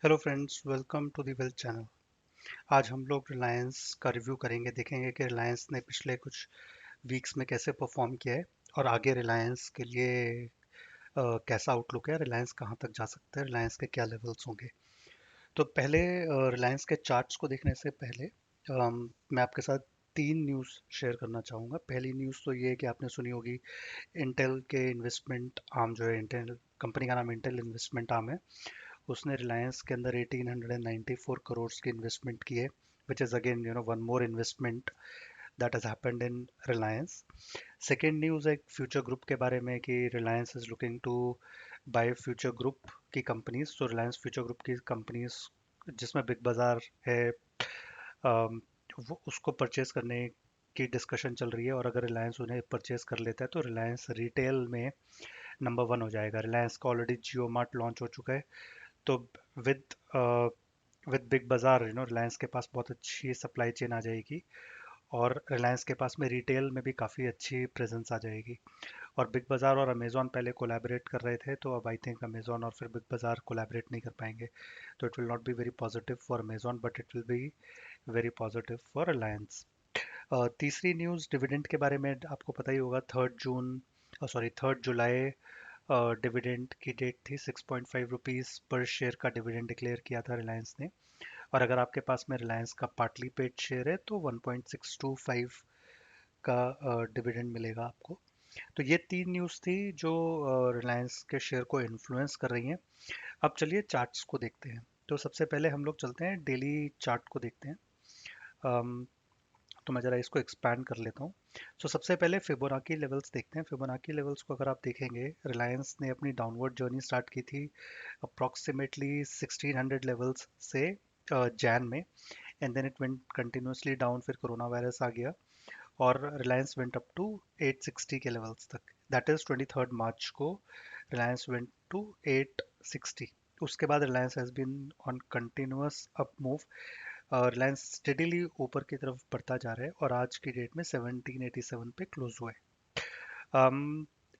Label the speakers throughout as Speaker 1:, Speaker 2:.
Speaker 1: Hello friends, welcome to the wealth channel. आज हम लोग रिलायंस का रिव्यू करेंगे, देखेंगे कि रिलायंस ने पिछले कुछ वीक्स में कैसे परफॉर्म किया है और आगे रिलायंस के लिए कैसा आउटलुक है, रिलायंस कहाँ तक जा सकता है, रिलायंस के क्या लेवल्स होंगे। तो पहले रिलायंस के चार्ट्स को देखने से पहले मैं आपके साथ तीन न्यूज़ शेयर करना चाहूँगा। पहली न्यूज़ तो ये है कि आपने सुनी होगी, इंटेल के इन्वेस्टमेंट आर्म जो है, इंटेल कंपनी का नाम इंटेल इन्वेस्टमेंट आर्म है, उसने रिलायंस के अंदर 1894 करोड़ की इन्वेस्टमेंट की है, which is again one more investment that has happened in Reliance. Second news एक फ्यूचर ग्रुप के बारे में कि Reliance is looking to buy Future Group की कंपनीज। तो रिलायंस फ्यूचर ग्रुप की कंपनीज जिसमें बिग बाजार है, अम, वो उसको परचेज करने की डिस्कशन चल रही है, और अगर रिलायंस उन्हें परचेज कर लेता है तो रिलायंस रिटेल में नंबर वन हो जाएगा। रिलायंस का ऑलरेडी जियो मार्ट लॉन्च हो चुका है, तो विद विद बिग बाजार रिलायंस के पास बहुत अच्छी सप्लाई चेन आ जाएगी, और रिलायंस के पास में रिटेल में भी काफ़ी अच्छी प्रेजेंस आ जाएगी। और बिग बाजार और अमेजोन पहले कोलैबोरेट कर रहे थे, तो अब आई थिंक अमेजोन और फिर बिग बाजार कोलैबोरेट नहीं कर पाएंगे। तो it will not be very positive for Amazon, but it will be very positive for Reliance. तीसरी न्यूज़ डिविडेंड के बारे में, आपको पता ही होगा, 3 जुलाई डिविडेंड की डेट थी। 6.5 रुपीज़ पर शेयर का डिविडेंड डिक्लेयर किया था रिलायंस ने, और अगर आपके पास में रिलायंस का पार्टली पेड शेयर है तो 1.625 का डिविडेंड मिलेगा आपको। तो ये तीन न्यूज़ थी जो रिलायंस के शेयर को इन्फ्लुएंस कर रही हैं। अब चलिए चार्ट्स को देखते हैं। तो सबसे पहले हम लोग चलते हैं डेली चार्ट को देखते हैं। अम, तो मैं ज़रा इसको एक्सपैंड कर लेता हूँ। सो सबसे पहले फिबोनाकी लेवल्स देखते हैं। फिबोनाकी लेवल्स को अगर आप देखेंगे, रिलायंस ने अपनी डाउनवर्ड जर्नी स्टार्ट की थी अप्रॉक्सीमेटली 1600 लेवल्स से जैन में, and then it went continuously down. फिर कोरोना वायरस आ गया और रिलायंस वेंट अप टू 860 के लेवल्स तक। दैट इज 23 मार्च को रिलायंस वेंट टू 860। उसके बाद Reliance has been on continuous up move. Reliance steadily ऊपर की तरफ बढ़ता जा रहा है और आज की डेट में 1787 पे क्लोज हुआ है।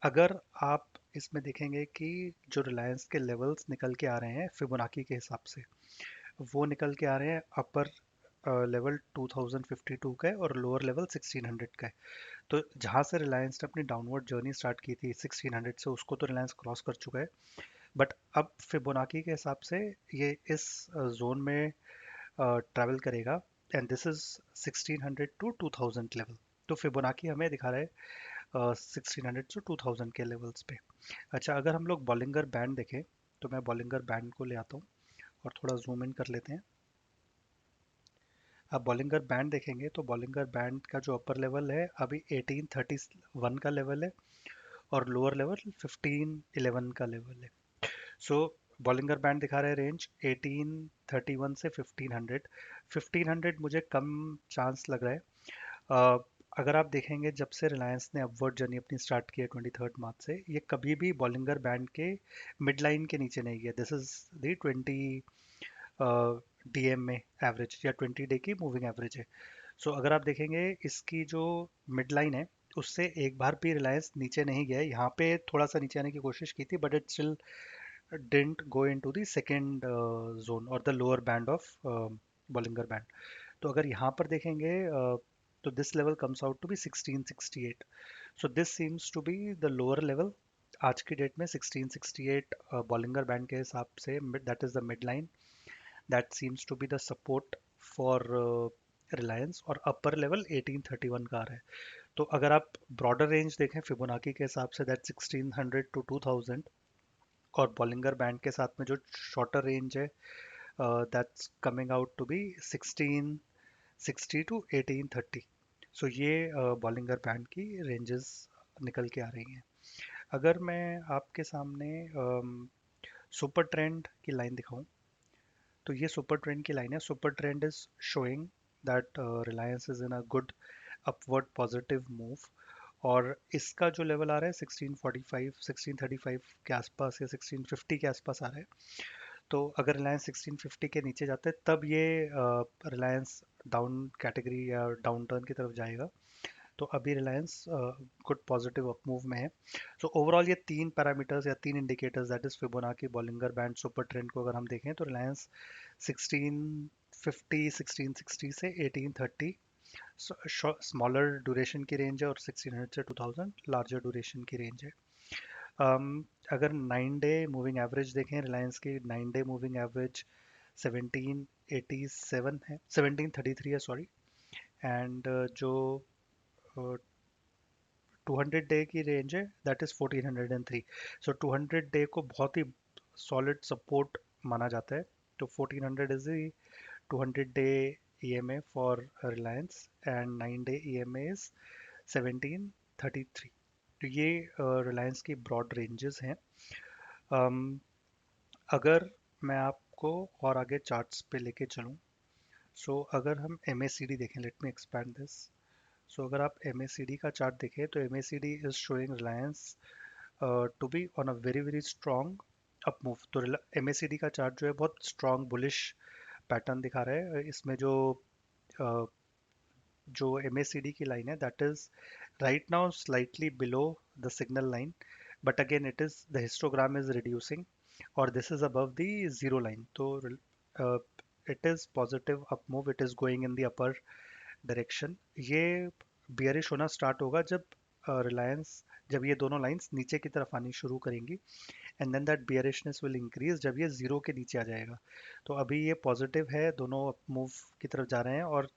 Speaker 1: अगर आप इसमें देखेंगे कि जो रिलायंस के लेवल्स निकल के आ रहे हैं फिबोनाकी के हिसाब से, वो निकल के आ रहे हैं अपर लेवल 2052 का है और लोअर लेवल 1600 का है। तो जहाँ से रिलायंस ने अपनी डाउनवर्ड जर्नी स्टार्ट की थी 1600 से, उसको तो रिलायंस क्रॉस कर चुका है। बट अब फिबोनाकी के हिसाब से ये इस जोन में ट्रैवल करेगा, and this is 1600 to 2000 level. तो फिबोनाकी हमें दिखा रहा है 1600 से 2000 के लेवल्स पे। अच्छा, अगर हम लोग बॉलिंगर बैंड देखें, तो मैं बॉलिंगर बैंड को ले आता हूँ और थोड़ा जूम इन कर लेते हैं। आप बॉलिंगर बैंड देखेंगे तो बॉलिंगर बैंड का जो अपर लेवल है अभी 1831 का लेवल है, और लोअर लेवल 1511 का लेवल है। सो बॉलिंगर बैंड दिखा रहा है रेंज 1831 से 1500। 1500 मुझे कम चांस लग रहा है। अ, अगर आप देखेंगे, जब से रिलायंस ने अपवर्ड जर्नी अपनी स्टार्ट की है 23 मार्च से, ये कभी भी बॉलिंगर बैंड के मिड लाइन के नीचे नहीं गया। दिस इज द 20 डीएम में एवरेज या 20 डे की मूविंग एवरेज है। सो अगर आप देखेंगे, इसकी जो मिड लाइन है उससे एक बार भी रिलायंस नीचे नहीं गया है। यहाँ पे थोड़ा सा नीचे आने की कोशिश की थी, but it still didn't go into the second zone और the lower band of Bollinger band. तो अगर यहाँ पर देखेंगे, तो this level comes out to be 1668। So this seems to be the lower level आज की डेट में। 1668 बॉलिंगर बैंड के हिसाब से that is the mid line, that seems to be the support for Reliance, और अपर लेवल 1831 का आ रहा है। तो अगर आप ब्रॉडर रेंज देखें फिबोनाकी के हिसाब से, दैट 1600 टू 2000, और बॉलिंगर बैंड के साथ में जो शॉर्टर रेंज है, that's coming out to be 1660 to 1830। So ये बॉलिंगर बैंड की रेंजेस निकल के आ रही हैं। अगर मैं आपके सामने सुपर ट्रेंड की लाइन दिखाऊं, तो ये सुपर ट्रेंड की लाइन है। Super trend is showing that Reliance is in a good upward positive move, और इसका जो लेवल आ रहा है 1645 1635 के आसपास या 1650 के आसपास आ रहा है। तो अगर रिलायंस 1650 के नीचे जाता है, तब ये रिलायंस डाउन कैटेगरी या डाउन टर्न की तरफ जाएगा। तो अभी Reliance good positive up move में है। सो ओवरऑल ये तीन पैरामीटर्स या तीन indicators, that is Fibonacci, Bollinger band, super trend को अगर हम देखें तो रिलायंस 1650 1660 से 1830 स्मॉलर ड्यूरेशन की रेंज है, और 1600 से 2000 लार्जर ड्यूरेशन की रेंज है। अगर 9 डे मूविंग एवरेज देखें रिलायंस की, 9 डे मूविंग एवरेज 1787 है, 1733 है सॉरी। एंड जो 200 डे की रेंज है दैट इज 1403। सो 200 डे को बहुत ही सॉलिड सपोर्ट माना जाता है। तो 1400 is the 200 day EMA for Reliance, and 9 day EMA is 1733। तो ये रिलायंस की ब्रॉड रेंजेस हैं। um, अगर मैं आपको और आगे चार्ट्स पे लेके चलूं, सो अगर हम MACD देखें, let me expand this. So अगर आप MACD का चार्ट देखें तो MACD is showing Reliance to be on a very very strong up move. तो MACD का चार्ट जो है बहुत स्ट्रॉन्ग बुलिश पैटर्न दिखा रहा है। इसमें uh, जो MACD की लाइन है that is right now slightly below the signal line, but again it is the histogram is reducing, और this is above the zero line. तो it is positive up move, it is going in the upper direction. ये bearish होना start होगा जब रिलायंस जब ये दोनों lines नीचे की तरफ आनी शुरू करेंगी, and then that bearishness will increase जब ये जीरो के नीचे आ जाएगा। तो अभी ये पॉजिटिव है, दोनों मूव की तरफ जा रहे हैं, और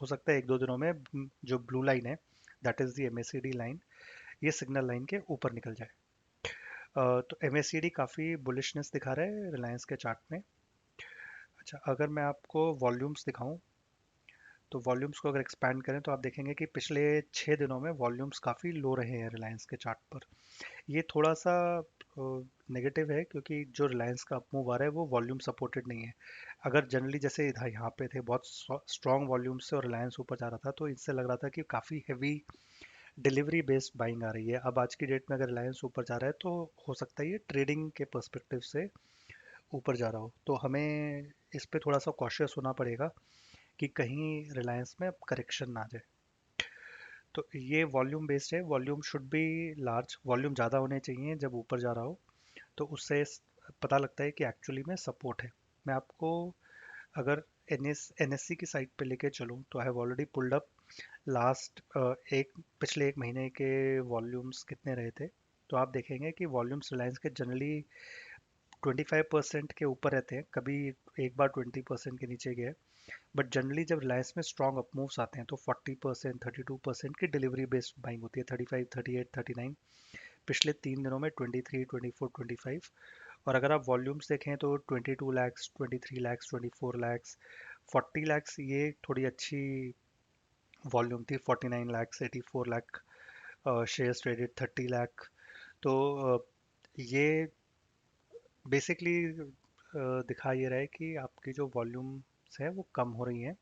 Speaker 1: हो सकता है एक दो दिनों में जो ब्लू लाइन है that is the MACD line, ये सिग्नल लाइन के ऊपर निकल जाए। तो MACD काफ़ी बुलिशनेस दिखा रहा है रिलायंस के चार्ट में। अच्छा, अगर मैं आपको वॉल्यूम्स दिखाऊं, तो वॉल्यूम्स को अगर एक्सपैंड करें तो आप देखेंगे कि पिछले 6 दिनों में वॉल्यूम्स काफ़ी लो रहे हैं रिलायंस के चार्ट पर। ये थोड़ा सा नेगेटिव है, क्योंकि जो रिलायंस का अप मूव आ रहा है वो वॉल्यूम सपोर्टेड नहीं है। अगर जनरली जैसे इधर यहाँ पे थे बहुत स्ट्रॉन्ग वॉल्यूम से और रिलायंस ऊपर जा रहा था, तो इससे लग रहा था कि काफ़ी हैवी डिलीवरी बेस्ड बाइंग आ रही है। अब आज की डेट में अगर रिलायंस ऊपर जा रहा है तो हो सकता है ये ट्रेडिंग के पर्सपेक्टिव से ऊपर जा रहा हो। तो हमें इस पे थोड़ा सा कॉशियस होना पड़ेगा कि कहीं रिलायंस में करेक्शन ना आ जाए। तो ये वॉल्यूम बेस्ड है, volume should be large, volume ज़्यादा होने चाहिए जब ऊपर जा रहा हो, तो उससे पता लगता है कि एक्चुअली में सपोर्ट है। मैं आपको अगर NSC की साइड पे लेके चलूँ तो I have already pulled up last पिछले एक महीने के वॉल्यूम्स कितने रहे थे। तो आप देखेंगे कि वॉल्यूम्स रिलायंस के जनरली 25% के ऊपर रहते हैं, कभी एक बार 20% के नीचे गए, बट जनरली जब रिलायंस में स्ट्रॉन्ग अप मूव्स आते हैं तो 40% 32% की डिलीवरी बेस्ड बाइंग होती है, 35 38 39। पिछले 3 दिनों में 23 24 25। और अगर आप वॉल्यूम्स देखें तो 22 लैक्स 23 लैक्स 24 लैक्स 40 लैक्स, ये थोड़ी अच्छी वॉल्यूम थी। 49 लैक्स 84 लाख शेयर्स ट्रेडेड, 30 लाख। तो ये बेसिकली दिखा ये रहा है कि आपकी जो वॉल्यूम्स है वो कम हो रही हैं,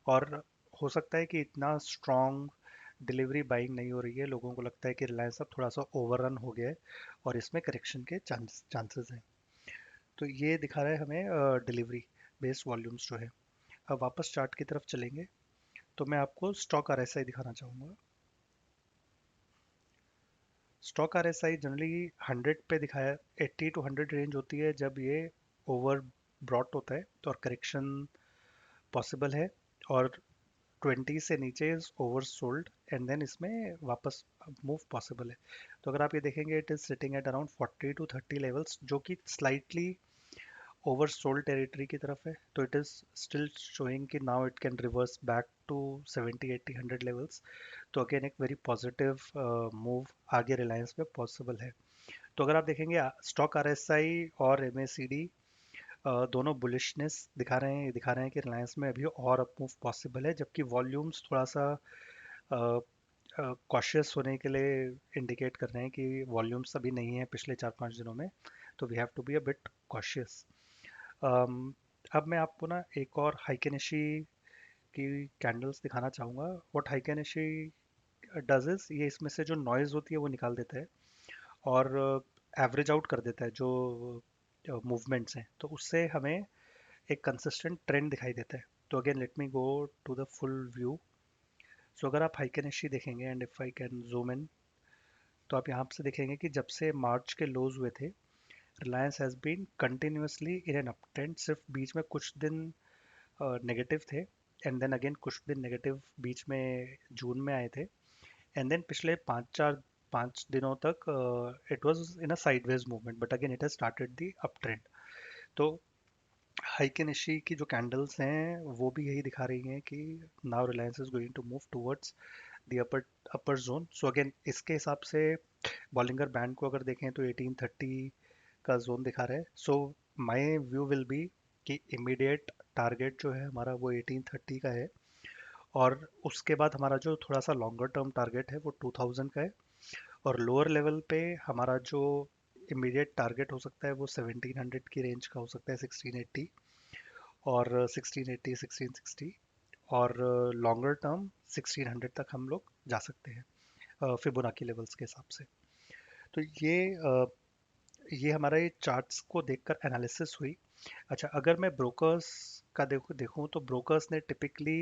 Speaker 1: और हो सकता है कि इतना स्ट्रॉन्ग डिलीवरी बाइंग नहीं हो रही है। लोगों को लगता है कि रिलायंस अब थोड़ा सा ओवररन हो गया है और इसमें करेक्शन के चांसेस हैं। तो ये दिखा रहा है हमें डिलीवरी बेस्ड वॉल्यूम्स जो है। अब वापस चार्ट की तरफ चलेंगे तो मैं आपको स्टॉक RSI दिखाना चाहूँगा। स्टॉक RSI जनरली 100 पे दिखाया, 80 टू 100 रेंज होती है जब ये ओवर ब्रॉट होता है तो, और करेक्शन पॉसिबल है, और 20 से नीचे is over sold, and then इसमें वापस मूव पॉसिबल है। तो अगर आप ये देखेंगे it is sitting at around 40 to 30 levels, जो कि स्लाइटली ओवर सोल्ड टेरिटरी की तरफ है। तो इट इज स्टिल शोइंग कि now it can reverse back to 70 80 100 levels. तो अगेन एक वेरी पॉजिटिव मूव आगे रिलायंस में पॉसिबल है। तो अगर आप देखेंगे स्टॉक RSI और MACD दोनों बुलिशनेस दिखा रहे हैं कि रिलायंस में अभी और अप मूव पॉसिबल है, जबकि वॉल्यूम्स थोड़ा सा कॉशियस होने के लिए इंडिकेट कर रहे हैं कि वॉल्यूम्स अभी नहीं है पिछले 4 5 दिनों में, तो we have to be a bit cautious. अब मैं आपको ना एक और हाइकेनेशी की कैंडल्स दिखाना चाहूँगा। व्हाट हाइकेनेशी डज इज, ये इसमें से जो नॉइज़ होती है वो निकाल देता है, और एवरेज आउट कर देता है जो मूवमेंट्स हैं, तो उससे हमें एक कंसिस्टेंट ट्रेंड दिखाई देता है। तो again let me go to the full view. So अगर आप हाइकेनेशी देखेंगे and if I can zoom in, तो आप यहाँ से देखेंगे कि जब से मार्च के लोज हुए थे, Reliance has been continuously in an up trend. सिर्फ बीच में कुछ दिन नेगेटिव थे, एंड देन अगेन कुछ दिन नेगेटिव बीच में जून में आए थे, एंड देन पिछले 5 दिनों तक it was in a sideways movement, but again it has started the up trend. तो हाइकेनेशी की जो कैंडल्स हैं वो भी यही दिखा रही हैं कि now Reliance is going to move towards the upper upper zone. So again इसके हिसाब से बॉलिंगर बैंड को अगर देखें तो 1830 का जोन दिखा रहा है। So my view will be कि इमीडिएट टारगेट जो है हमारा वो 1830 का है, और उसके बाद हमारा जो थोड़ा सा लॉन्गर टर्म टारगेट है वो 2000 का है, और लोअर लेवल पे हमारा जो इमीडिएट टारगेट हो सकता है वो 1700 की रेंज का हो सकता है, 1680 और 1680 1660, और लॉन्गर टर्म 1600 तक हम लोग जा सकते हैं फिबोनाकी लेवल्स के हिसाब से। तो ये हमारा ये चार्ट्स को देखकर एनालिसिस हुई। अच्छा, अगर मैं ब्रोकर्स का देखूं तो ब्रोकर्स ने टिपिकली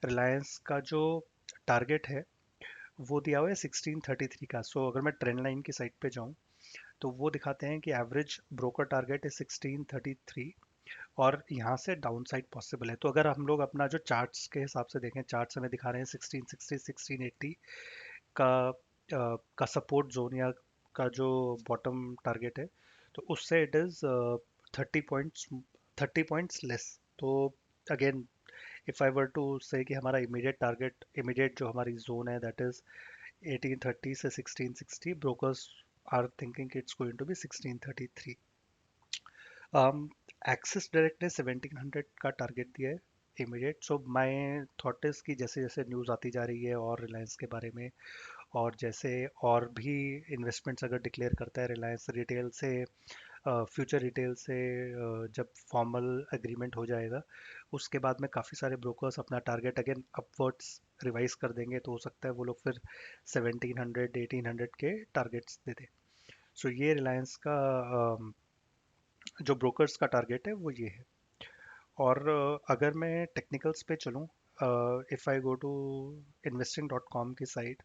Speaker 1: रिलायंस का जो टारगेट है वो दिया हुआ है 1633 का। सो अगर मैं ट्रेंड लाइन की साइड पे जाऊं तो वो दिखाते हैं कि एवरेज ब्रोकर टारगेट है 1633, और यहाँ से डाउन साइड पॉसिबल है। तो अगर हम लोग अपना जो चार्ट्स के हिसाब से देखें, चार्ट्स हमें दिखा रहे हैं 1660 1680 का का सपोर्ट जोन या का जो बॉटम टारगेट है, तो उससे it is 30 points 30 points less. तो again if I were to say कि हमारा इमीडिएट टारगेट, इमीडिएट जो हमारी जोन है दैट इज 1830 से 1660, brokers are thinking it's going to be 1633। Axis Direct ने 1700 का टारगेट दिया है immediate. So my thought is कि जैसे जैसे न्यूज़ आती जा रही है और रिलायंस के बारे में, और जैसे और भी इन्वेस्टमेंट्स अगर डिक्लेयर करता है रिलायंस रिटेल से, फ्यूचर रिटेल से, जब फॉर्मल एग्रीमेंट हो जाएगा उसके बाद में काफ़ी सारे ब्रोकर्स अपना टारगेट अगेन अपवर्ड्स रिवाइज कर देंगे, तो हो सकता है वो लोग फिर 1700 1800 के टारगेट्स दे दें। सो ये रिलायंस का जो ब्रोकर्स का टारगेट है वो ये है। और अगर मैं टेक्निकल्स पे चलूँ, if I go to investing.com की साइट,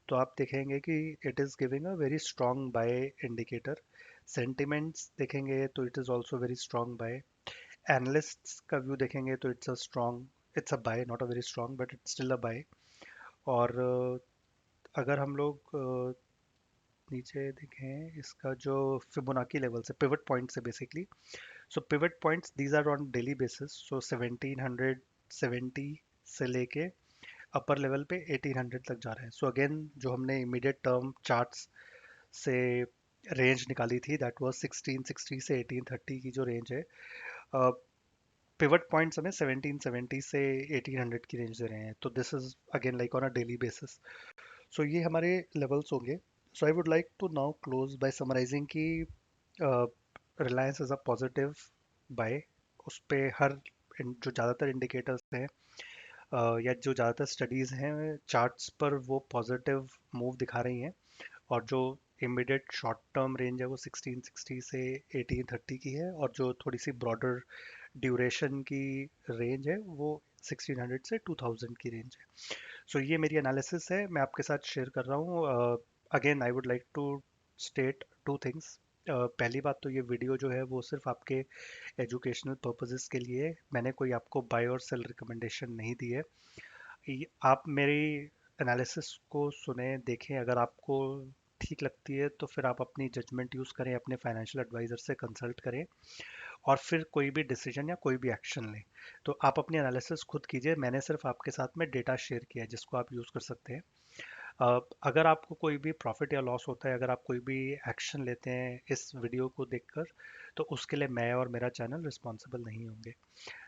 Speaker 1: तो आप देखेंगे कि it is giving a very strong buy indicator. Sentiments देखेंगे तो it is also very strong buy. Analysts का व्यू देखेंगे तो it's a buy, not a very strong but it's still a buy. और अगर हम लोग नीचे देखें इसका जो फिबोनाकी लेवल से पिवट पॉइंट से basically, so pivot points these are on daily basis. So 1770 से लेके अपर लेवल पे 1800 तक जा रहे हैं। सो अगेन जो हमने इमीडिएट टर्म चार्ट्स से रेंज निकाली थी दैट वाज 1660 से 1830 की जो रेंज है, पिवट पॉइंट्स हमें 1770 से 1800 की रेंज दे रहे हैं। तो this is again like on a daily basis. So ये हमारे लेवल्स होंगे। So I would like to now close by summarising कि Reliance is a positive buy. उस पे हर जो ज़्यादातर इंडिकेटर्स हैं या जो ज़्यादातर स्टडीज़ हैं चार्ट्स पर वो पॉजिटिव मूव दिखा रही हैं, और जो इमीडिएट शॉर्ट टर्म रेंज है वो 1660 से 1830 की है, और जो थोड़ी सी ब्रॉडर ड्यूरेशन की रेंज है वो 1600 से 2000 की रेंज है। सो ये मेरी एनालिसिस है, मैं आपके साथ शेयर कर रहा हूँ। Again I would like to state two things. पहली बात तो ये वीडियो जो है वो सिर्फ आपके एजुकेशनल पर्पसेस के लिए है। मैंने कोई आपको बाय और सेल रिकमेंडेशन नहीं दी है। आप मेरी एनालिसिस को सुने देखें, अगर आपको ठीक लगती है तो फिर आप अपनी जजमेंट यूज़ करें, अपने फाइनेंशियल एडवाइज़र से कंसल्ट करें, और फिर कोई भी डिसीजन या कोई भी एक्शन लें। तो आप अपनी एनालिसिस खुद कीजिए, मैंने सिर्फ आपके साथ में डेटा शेयर किया है जिसको आप यूज़ कर सकते हैं। अगर आपको कोई भी प्रॉफिट या लॉस होता है, अगर आप कोई भी एक्शन लेते हैं इस वीडियो को देखकर, तो उसके लिए मैं और मेरा चैनल रिस्पॉन्सिबल नहीं होंगे।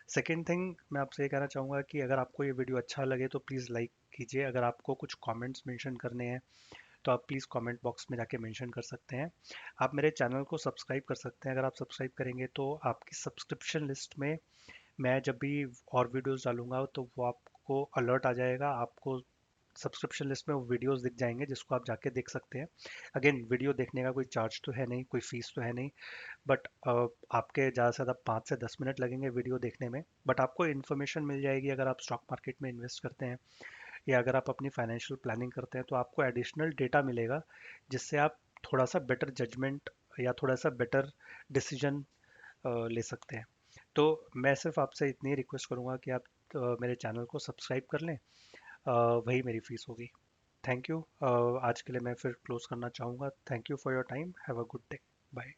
Speaker 1: सेकेंड थिंग मैं आपसे ये कहना चाहूँगा कि अगर आपको ये वीडियो अच्छा लगे तो प्लीज़ लाइक कीजिए। अगर आपको कुछ कमेंट्स मेंशन करने हैं तो आप प्लीज़ कमेंट बॉक्स में जाके मेंशन कर सकते हैं। आप मेरे चैनल को सब्सक्राइब कर सकते हैं। अगर आप सब्सक्राइब करेंगे तो आपकी सब्सक्रिप्शन लिस्ट में मैं जब भी और वीडियोस डालूंगा तो वो आपको अलर्ट आ जाएगा, आपको सब्सक्रिप्शन लिस्ट में वो वीडियोस दिख जाएंगे जिसको आप जाके देख सकते हैं। अगेन वीडियो देखने का कोई चार्ज तो है नहीं, कोई फीस तो है नहीं, बट आपके ज़्यादा से ज़्यादा 5 से 10 मिनट लगेंगे वीडियो देखने में, बट आपको इन्फॉर्मेशन मिल जाएगी अगर आप स्टॉक मार्केट में इन्वेस्ट करते हैं। या अगर आप अपनी फाइनेंशियल प्लानिंग करते हैं तो आपको एडिशनल डेटा मिलेगा जिससे आप थोड़ा सा बेटर जजमेंट या थोड़ा सा बेटर डिसीजन ले सकते हैं। तो मैं सिर्फ आपसे इतनी रिक्वेस्ट करूंगा कि आप मेरे चैनल को सब्सक्राइब कर लें। वही मेरी फीस होगी। Thank you. आज के लिए मैं फिर क्लोज करना चाहूँगा। Thank you for your time. Have a good day. Bye.